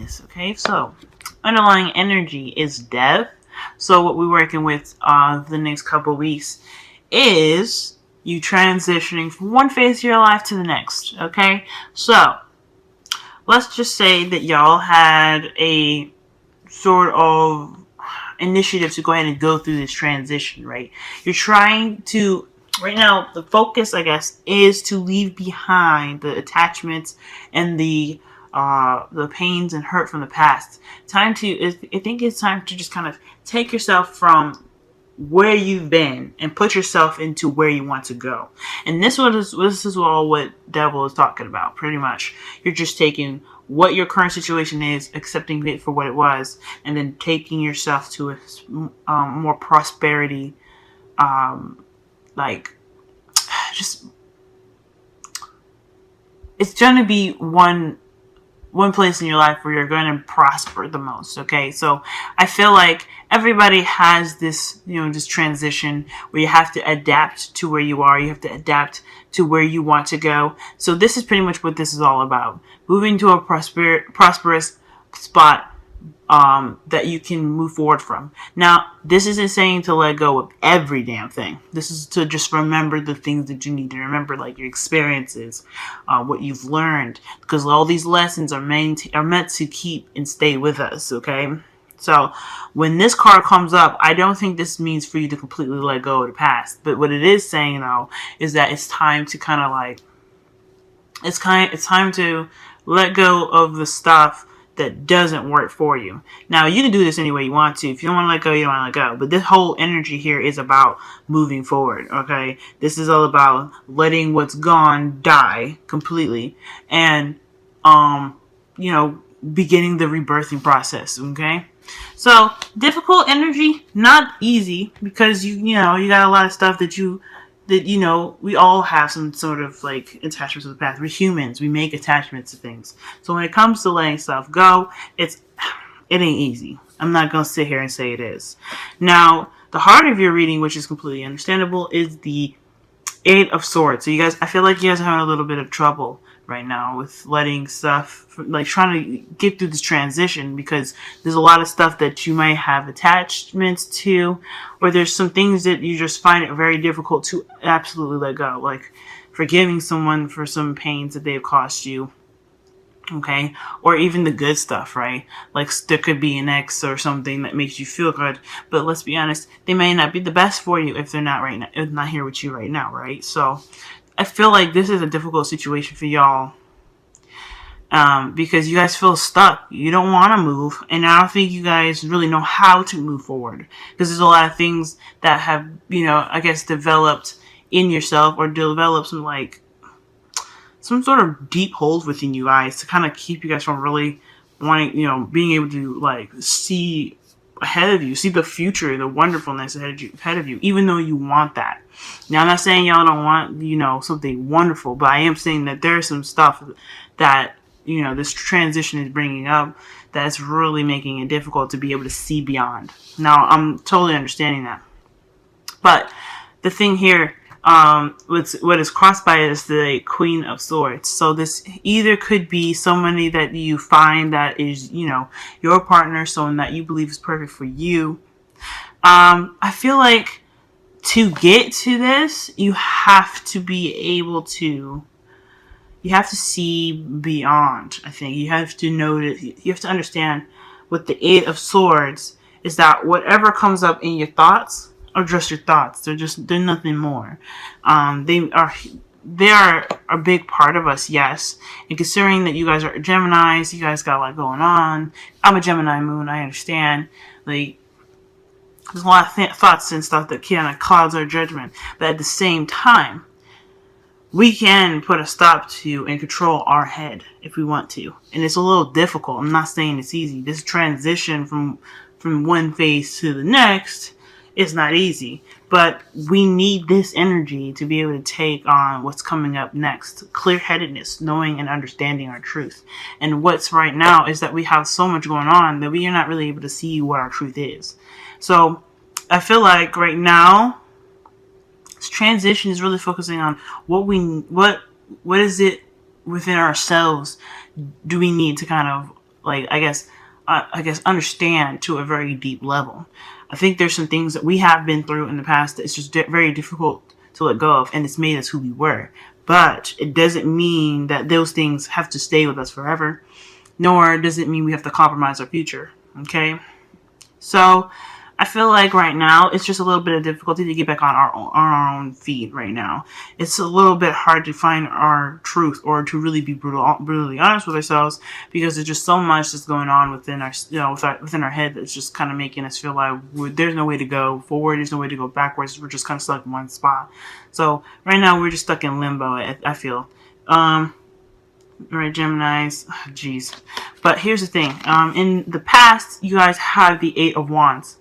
this. Okay, so underlying energy is death. So what we're working with the next couple of weeks is you transitioning from one phase of your life to the next. Okay, so let's just say that y'all had a sort of initiative to go ahead and go through this transition, right? You're trying to, right now, the focus, I guess, is to leave behind the attachments and the pains and hurt from the past. I think it's time to just kind of take yourself from where you've been and put yourself into where you want to go. And this is all what Devil is talking about, pretty much. You're just taking what your current situation is, accepting it for what it was, and then taking yourself to a more prosperity, just, it's going to be one place in your life where you're going to prosper the most. Okay, so I feel like everybody has this, this transition where you have to adapt to where you are. You have to adapt to where you want to go. So this is pretty much what this is all about: moving to a prosperous spot that you can move forward from. Now, this isn't saying to let go of every damn thing. This is to just remember the things that you need to remember, like your experiences, what you've learned, because all these lessons are meant to keep and stay with us, okay? So when this card comes up, I don't think this means for you to completely let go of the past. But what it is saying, though, is that it's time to kind of like, it's time to let go of the stuff that doesn't work for you. Now, you can do this any way you want to. If you don't want to let go, you don't want to let go. But this whole energy here is about moving forward, okay? This is all about letting what's gone die completely and, beginning the rebirthing process, okay? So, difficult energy, not easy, because you got a lot of stuff that we all have some sort of like attachments to the past. We're humans. We make attachments to things. So when it comes to letting stuff go, it ain't easy. I'm not going to sit here and say it is. Now, the heart of your reading, which is completely understandable, is the Eight of Swords. So I feel like you guys are having a little bit of trouble right now with letting stuff, like trying to get through this transition, because there's a lot of stuff that you might have attachments to, or there's some things that you just find it very difficult to absolutely let go, like forgiving someone for some pains that they've caused you, okay? Or even the good stuff, right? Like there could be an ex or something that makes you feel good, but let's be honest, they may not be the best for you if they're not right now, if not here with you right now, right? So I feel like this is a difficult situation for y'all, because you guys feel stuck. You don't want to move, and I don't think you guys really know how to move forward, because there's a lot of things that have, I guess, developed in yourself, or developed some sort of deep holes within you guys to kind of keep you guys from really wanting, being able to like see ahead of you, see the future, the wonderfulness ahead of you, even though you want that. Now, I'm not saying y'all don't want, something wonderful, but I am saying that there's some stuff that, this transition is bringing up that's really making it difficult to be able to see beyond. Now, I'm totally understanding that. But the thing here, what is crossed by it is the Queen of Swords. So this either could be somebody that you find that is, your partner, someone that you believe is perfect for you. I feel like to get to this, you have to be able to, you have to see beyond. I think you have to notice, you have to understand with the Eight of Swords is that whatever comes up in your thoughts are just your thoughts. They're nothing more. They are a big part of us, yes. And considering that you guys are Geminis, you guys got a lot going on. I'm a Gemini moon, I understand. Like, there's a lot of thoughts and stuff that kind of clouds our judgment. But at the same time, we can put a stop to and control our head if we want to. And it's a little difficult. I'm not saying it's easy. This transition from one phase to the next is not easy. But we need this energy to be able to take on what's coming up next. Clear-headedness, knowing and understanding our truth. And what's right now is that we have so much going on that we are not really able to see what our truth is. So I feel like right now, this transition is really focusing on what is it within ourselves do we need to kind of like, I guess understand to a very deep level. I think there's some things that we have been through in the past that it's just very difficult to let go of, and it's made us who we were. But it doesn't mean that those things have to stay with us forever, nor does it mean we have to compromise our future. Okay? So I feel like right now it's just a little bit of difficulty to get back on our own feet right now. It's a little bit hard to find our truth or to really be brutally honest with ourselves, because there's just so much that's going on within our, within our head that's just kind of making us feel like there's no way to go forward, there's no way to go backwards. We're just kind of stuck in one spot. So right now we're just stuck in limbo. I feel. Right, Geminis. Jeez. But here's the thing. In the past, you guys have the 8 of Wands.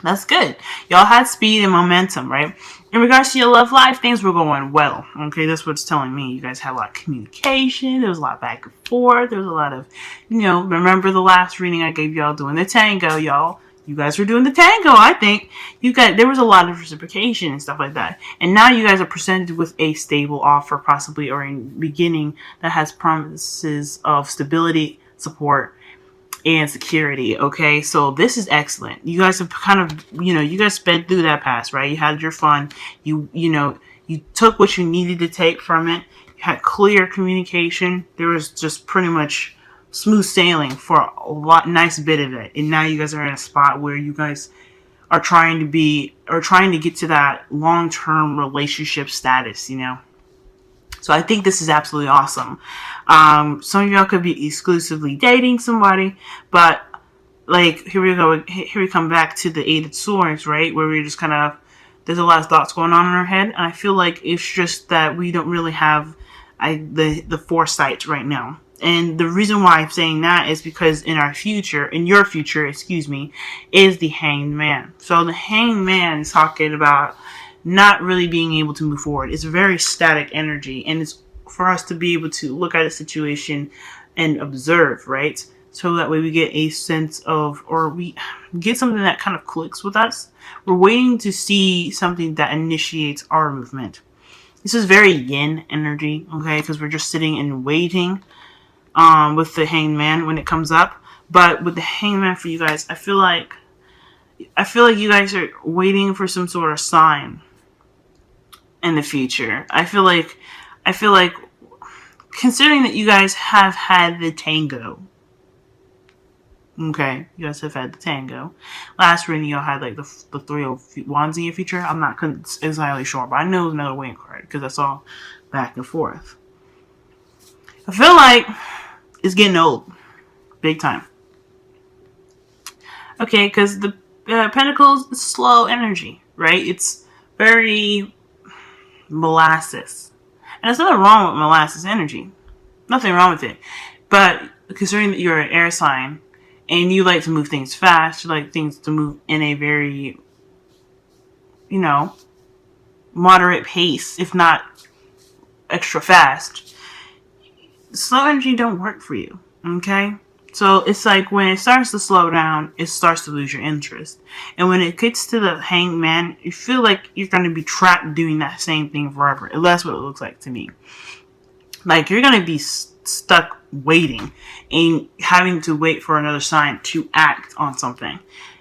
That's good. Y'all had speed and momentum, right? In regards to your love life, things were going well. Okay, that's what it's telling me. You guys had a lot of communication. There was a lot of back and forth. There was a lot of, remember the last reading I gave y'all doing the tango, y'all? You guys were doing the tango, I think. There was a lot of reciprocation and stuff like that. And now you guys are presented with a stable offer, possibly, or a beginning that has promises of stability, support, and security. Okay, so this is excellent. You guys have kind of, you guys sped through that past, right? You had your fun. You took what you needed to take from it. You had clear communication. There was just pretty much smooth sailing for a nice bit of it. And now you guys are in a spot where you guys are trying to get to that long-term relationship status, So I think this is absolutely awesome. Some of y'all could be exclusively dating somebody, but like, here we go. Here we come back to the 8 of Swords, right? Where we're just kind of, there's a lot of thoughts going on in our head. And I feel like it's just that we don't really have the foresight right now. And the reason why I'm saying that is because in your future, is the Hanged Man. So the Hanged Man is talking about not really being able to move forward. It's a very static energy, and it's for us to be able to look at a situation and observe, right? So that way we get a sense of, or we get something that kind of clicks with us. We're waiting to see something that initiates our movement. This is very yin energy, okay? Because we're just sitting and waiting with the Hanged Man when it comes up. But with the Hanged Man for you guys, I feel like you guys are waiting for some sort of sign in the future. I feel like considering that you guys have had the tango. Okay, you guys have had the tango. Last reading, y'all had like the 3 of Wands in your future. I'm not entirely sure, but I know it's another Wayne card because I saw back and forth. I feel like it's getting old, big time. Okay, because the Pentacles is slow energy, right? It's very molasses, and there's nothing wrong with molasses energy. Nothing wrong with it, but considering that you're an air sign and you like to move things fast, you like things to move in a very, moderate pace, if not extra fast. Slow energy don't work for you, okay? So it's like when it starts to slow down, it starts to lose your interest. And when it gets to the Hanged Man, you feel like you're going to be trapped doing that same thing forever. That's what it looks like to me. Like you're going to be stuck waiting and having to wait for another sign to act on something.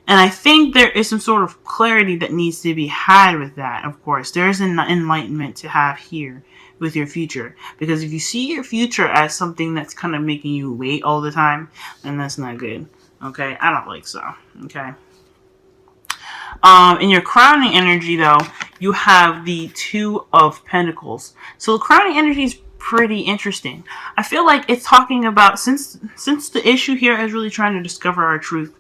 And I think there is some sort of clarity that needs to be had with that. Of course, there's an enlightenment to have here with your future, because if you see your future as something that's kind of making you wait all the time, then that's not good. Okay, I don't like so. Okay. In your crowning energy, though, you have the 2 of Pentacles. So the crowning energy is pretty interesting. I feel like it's talking about, since the issue here is really trying to discover our truth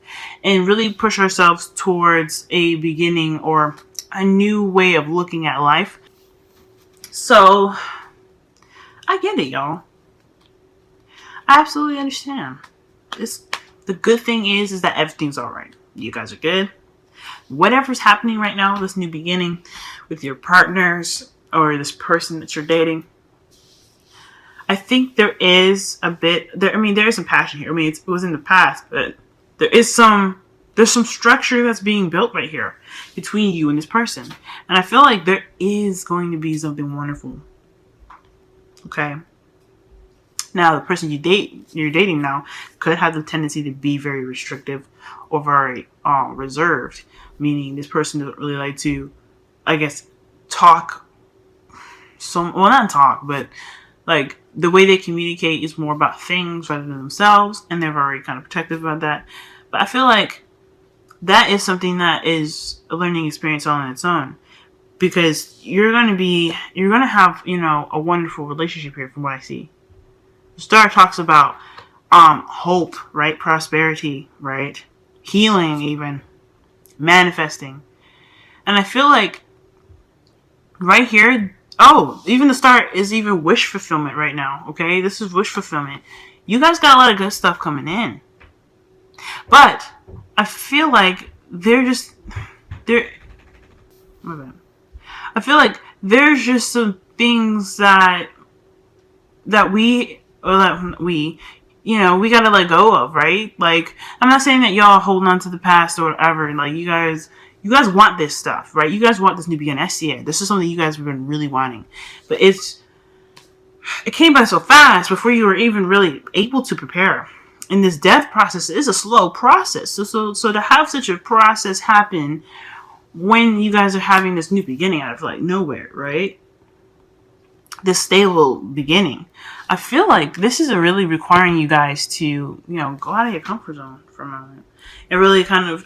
and really push ourselves towards a beginning or a new way of looking at life. So I get it, y'all. I absolutely understand. The good thing is that everything's alright. You guys are good. Whatever's happening right now, this new beginning with your partners or this person that you're dating, I think there is a bit there. I mean, there is some passion here. I mean, it was in the past, but there's some structure that's being built right here between you and this person, and I feel like there is going to be something wonderful. Okay, Now, the person you're dating now could have the tendency to be very restrictive or very reserved, meaning this person doesn't really like to, I guess, talk. Well, not talk, but like the way they communicate is more about things rather than themselves, and they're very kind of protective about that. But I feel like that is something that is a learning experience all on its own, because you're going to have, a wonderful relationship here from what I see. The star talks about hope, right? Prosperity, right? Healing, even manifesting. And I feel like right here, even the star is even wish fulfillment right now. Okay, this is wish fulfillment. You guys got a lot of good stuff coming in, but I feel like my bad. I feel like there's just some things that we we gotta let go of, right? Like, I'm not saying that y'all holding on to the past or whatever. Like, you guys want this stuff, right? You guys want this new beginning. I see it. This is something you guys have been really wanting, but it came by so fast before you were even really able to prepare. And this death process is a slow process. So to have such a process happen when you guys are having this new beginning out of like nowhere, right? This stable beginning. I feel like this is really requiring you guys to, go out of your comfort zone for a moment and really kind of,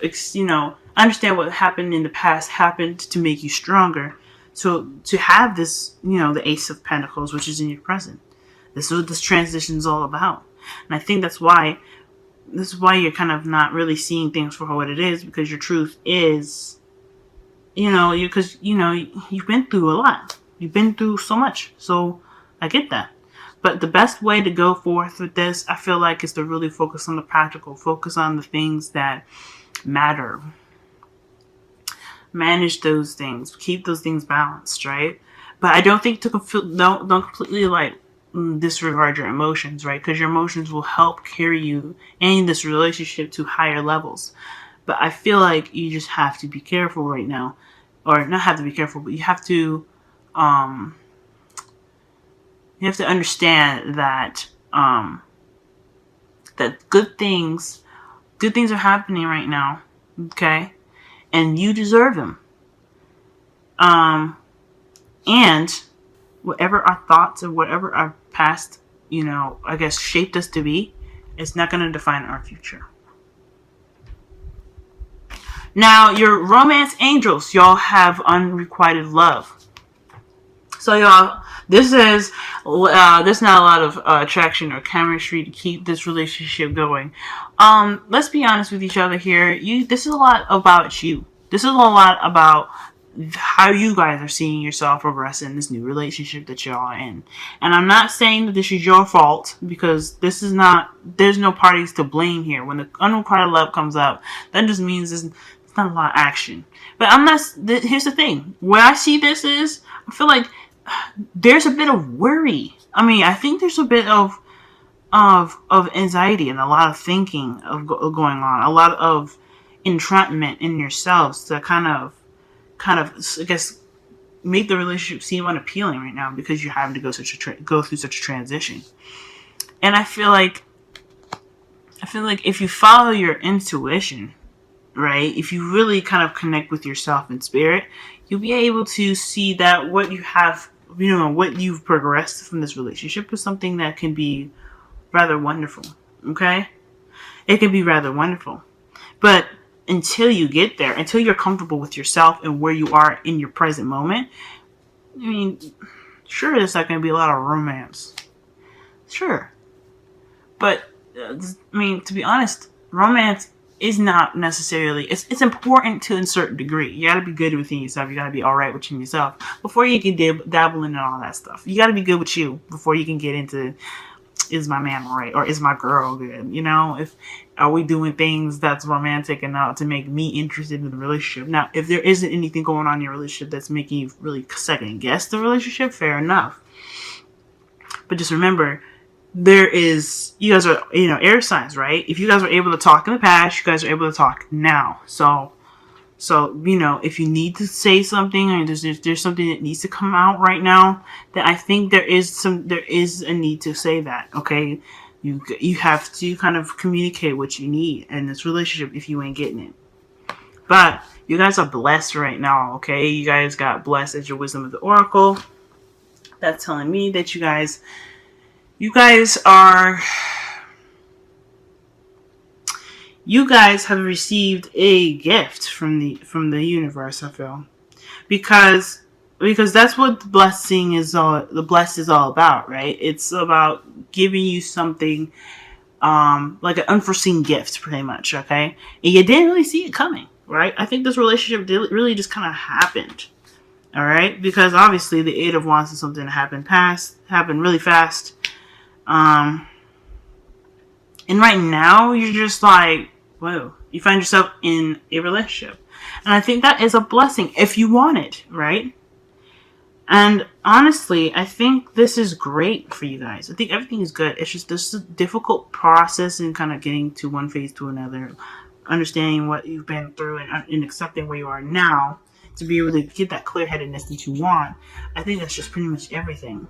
understand what happened in the past happened to make you stronger. So to have this, the Ace of Pentacles, which is in your present, this is what this transition is all about. And I think this is why you're kind of not really seeing things for what it is, because your truth is, because you've been through a lot. You've been through so much. So I get that. But the best way to go forth with this, I feel like, is to really focus on the practical, focus on the things that matter. Manage those things, keep those things balanced, right? But I don't think don't completely disregard your emotions, right? Because your emotions will help carry you in this relationship to higher levels. But I feel like you just have to be careful right now, or not have to be careful, but you have to understand that that good things are happening right now, okay? And you deserve them. And whatever our thoughts or whatever our past, I guess shaped us to be, it's not going to define our future. Now, your romance angels, y'all have unrequited love. So y'all, there's not a lot of attraction or chemistry to keep this relationship going. Let's be honest with each other here. This is a lot about you. This is a lot about how you guys are seeing yourself progress in this new relationship that y'all are in. And I'm not saying that this is your fault, because there's no parties to blame here. When the unrequited love comes up, that just means there's not a lot of action. But here's the thing. What I see this is, I feel like there's a bit of worry. I mean, I think there's a bit of anxiety and a lot of thinking of going on, a lot of entrapment in yourselves to kind of, I guess, make the relationship seem unappealing right now, because you're having to go through such a transition. And I feel like if you follow your intuition, right, if you really kind of connect with yourself in spirit, you'll be able to see that what you have, what you've progressed from this relationship is something that can be rather wonderful. Okay? It can be rather wonderful. But until you get there, until you're comfortable with yourself and where you are in your present moment, I mean, sure, there's not going to be a lot of romance. Sure. But, to be honest, romance is not necessarily, it's important to a certain degree. You got to be good within yourself. You got to be all right within yourself before you can dabble in all that stuff. You got to be good with you before you can get into, is my man all right, or is my girl good? If are we doing things that's romantic enough to make me interested in the relationship? Now, if there isn't anything going on in your relationship that's making you really second guess the relationship, fair enough. But just remember, you guys are, air signs, right? If you guys were able to talk in the past, you guys are able to talk now. So So, you know, if you need to say something, or there's something that needs to come out right now, then I think there is a need to say that. Okay, you have to kind of communicate what you need in this relationship if you ain't getting it. But you guys are blessed right now. Okay, you guys got blessed as your wisdom of the oracle. That's telling me that you guys are. You guys have received a gift from the universe, I feel. Because that's what the blessing is all the blessed is all about, right? It's about giving you something like an unforeseen gift, pretty much, okay? And you didn't really see it coming, right? I think this relationship really just kind of happened. All right, because obviously the Eight of Wands is something that happened really fast. And right now you're just like, whoa, you find yourself in a relationship. And I think that is a blessing if you want it, right? And honestly, I think this is great for you guys. I think everything is good. It's just this is a difficult process in kind of getting to one phase to another, understanding what you've been through and accepting where you are now to be able to get that clear-headedness that you want. I think that's just pretty much everything.